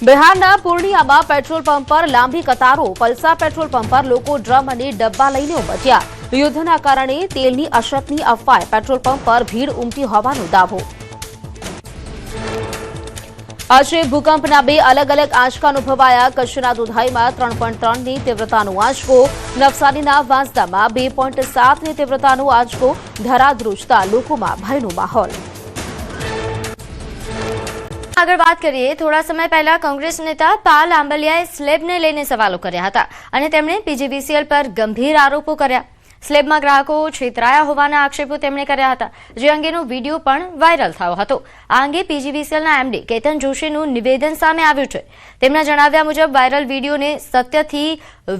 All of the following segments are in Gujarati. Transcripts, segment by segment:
બિહારના પૂર્ણિયામાં પેટ્રોલ પંપ પર લાંબી કતારો, પલ્સા પેટ્રોલ પંપ પર લોકો ડ્રમ અને ડબ્બા લઈને ઉમટ્યા। યુદ્ધના કારણે તેલની અછતની અફવાએ પેટ્રોલ પંપ પર ભીડ ઉમટી હોવાનો દાવો। આજે ભૂકંપના બે અલગ અલગ આંચકા અનુભવાયા। કચ્છના દુધાઈમાં 3.3ની તીવ્રતાનો આંચકો, નવસારીના વાંસદામાં 2.7ની તીવ્રતાનો આંચકો ધરાધ્રુજતા લોકોમાં ભયનો માહોલ। આગળ વાત કરીએ। થોડા સમય પહેલા કોંગ્રેસ નેતા પાલ આંબલિયાએ સ્લેબને લઈને સવાલો કર્યા હતા અને તેમણે પીજીવીસીએલ પર ગંભીર આરોપો કર્યા। સ્લેબમાં ગ્રાહકો છેતરાયા હોવાના આક્ષેપો તેમણે કર્યા હતા, જે અંગેનો વિડીયો પણ વાયરલ થયો હતો। આ અંગે પીજીવીસીએલના એમડી કેતન જોશીનું નિવેદન સામે આવ્યું છે। તેમના જણાવ્યા મુજબ વાયરલ વિડીયોને સત્યથી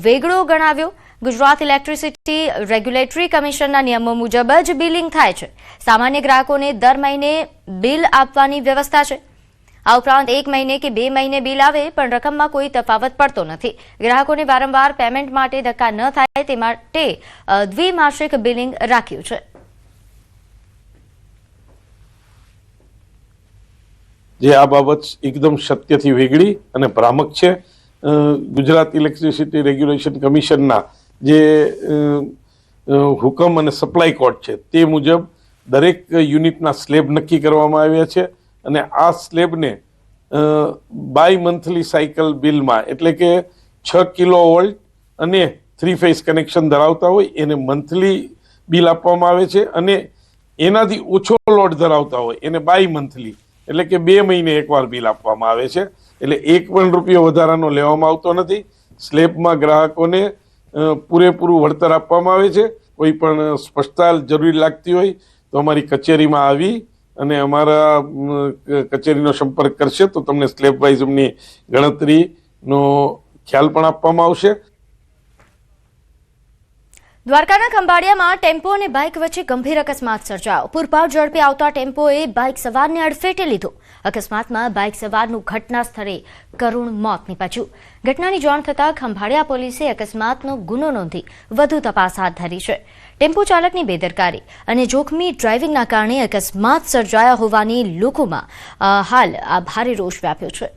વેગળો ગણાવ્યો। ગુજરાત ઇલેક્ટ્રિસિટી રેગ્યુલેટરી કમિશનના નિયમો મુજબ જ બિલિંગ થાય છે। સામાન્ય ગ્રાહકોને દર મહિને બિલ આપવાની વ્યવસ્થા છે। આ ઉપરાંત 1 મહિને કે 2 મહિને બિલ આવે પણ રકમમાં કોઈ તફાવત પડતો નથી। ગ્રાહકોને વારંવાર પેમેન્ટ માટે ધક્કા ન થાય તે માટે દ્વિમાસિક બિલિંગ રાખ્યું છે। જે આ બાબત એકદમ સત્યથી વેગળી અને ભ્રામક છે। ગુજરાત ઇલેક્ટ્રિસિટી રેગ્યુલેશન કમિશનના જે હુકમ અને સપ્લાય કોડ છે તે મુજબ દરેક યુનિટના સ્લેબ નક્કી કરવામાં આવ્યા છે અને આ સ્લેબને બાય મંથલી સાયકલ બિલમાં એટલે કે 6 કિલોવોલ્ટ અને 3 ફેઝ કનેક્શન ધરાવતા હોય એને મંથલી બિલ આપવામાં આવે છે અને એનાથી ઓછો લોડ ધરાવતા હોય એને બાય મંથલી એટલે કે 2 મહિને એકવાર બિલ આપવામાં આવે છે। એટલે 1 પણ રૂપિયો વધારાનો લેવામાં આવતો નથી। સ્લેબમાં ગ્રાહકોને પૂરેપૂરું વળતર આપવામાં આવે છે। કોઈ પણ સ્પષ્ટતા જરૂરી લાગતી હોય તો અમારી કચેરીમાં આવી અને અમારા કચેરીનો સંપર્ક કરશે તો તમને સ્લેબ વાઇઝ એમની ગણતરીનો ખ્યાલ પણ આપવામાં આવશે। દ્વારકાના ખંભાળિયામાં ટેમ્પો અને બાઇક વચ્ચે ગંભીર અકસ્માત સર્જાયો। પૂરપાટ ઝડપે આવતા ટેમ્પોએ બાઇક સવારને અડફેટે લીધો। અકસ્માતમાં બાઇક સવારનું ઘટના સ્થળે કરુણ મોત નીપજ્યું। ઘટનાની જાણ થતાં ખંભાળિયા પોલીસે અકસ્માતનો ગુનો નોંધી વધુ તપાસ હાથ ધરી છે। ટેમ્પો ચાલકની બેદરકારી અને જોખમી ડ્રાઇવિંગના કારણે અકસ્માત સર્જાયા હોવાની લોકોમાં હાલ આ ભારે રોષ વ્યાપ્યો છે।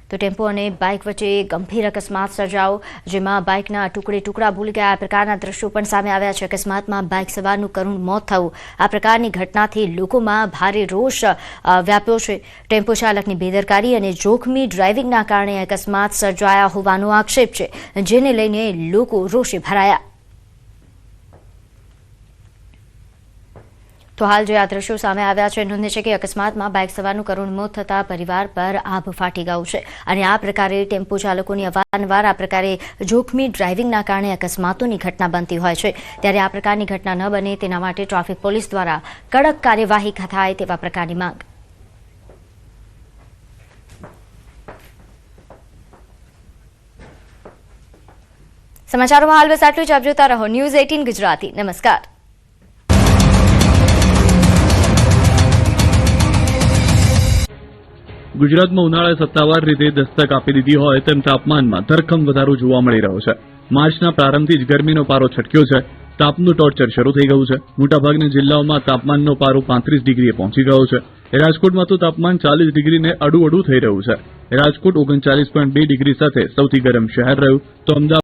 તો ટેમ્પો અને બાઇક વચ્ચે ગંભીર અકસ્માત સર્જાયો, જેમાં બાઇકના ટુકડે ટુકડા ભૂલી ગયા। આ પ્રકારના દ્રશ્યો પણ સામે આવ્યા છે। અકસ્માતમાં બાઇક સવારનું કરુણ મોત થયું। આ પ્રકારની ઘટનાથી લોકોમાં ભારે રોષ વ્યાપ્યો છે। ટેમ્પો ચાલકની બેદરકારી અને જોખમી ડ્રાઇવિંગના કારણે અકસ્માત સર્જાયા હોવાનો આક્ષેપ છે, જેને લઈને લોકો રોષે ભરાયા। તો હાલ જે આ દ્રશ્યો સામે આવ્યા છે નોંધે છે કે અકસ્માતમાં બાઇક સવારનું કરુણ મોત થતાં પરિવાર પર આભ ફાટી ગયું છે અને આ પ્રકારે ટેમ્પો ચાલકોની અવારનવાર આ પ્રકારે જોખમી ડ્રાઇવિંગના કારણે અકસ્માતોની ઘટના બનતી હોય છે। ત્યારે આ પ્રકારની ઘટના ન બને તેના માટે ટ્રાફિક પોલીસ દ્વારા કડક કાર્યવાહી થાય તેવા પ્રકારની માંગ। સમાચારોમાં હાલ બસ આટલું જ। આપ જોતા રહો ન્યૂઝ 18 ગુજરાતી। નમસ્કાર। ગુજરાતમાં ઉનાળાએ સત્તાવાર રીતે દસ્તક આપી દીધી હોય તેમ તાપમાનમાં ધરખમ વધારો જોવા મળી રહ્યો છે। માર્ચના પ્રારંભથી જ ગરમીનો પારો છટક્યો છે। તાપનું ટોર્ચર શરૂ થઈ ગયું છે। મોટાભાગના જિલ્લાઓમાં તાપમાનનો પારો 35 ડિગ્રીએ પહોંચી ગયો છે। રાજકોટમાં તો તાપમાન 40 ડિગ્રીને અડું થઈ રહ્યું છે। રાજકોટ 39.2 ડિગ્રી સાથે સૌથી ગરમ શહેર રહ્યું તો અમદાવાદ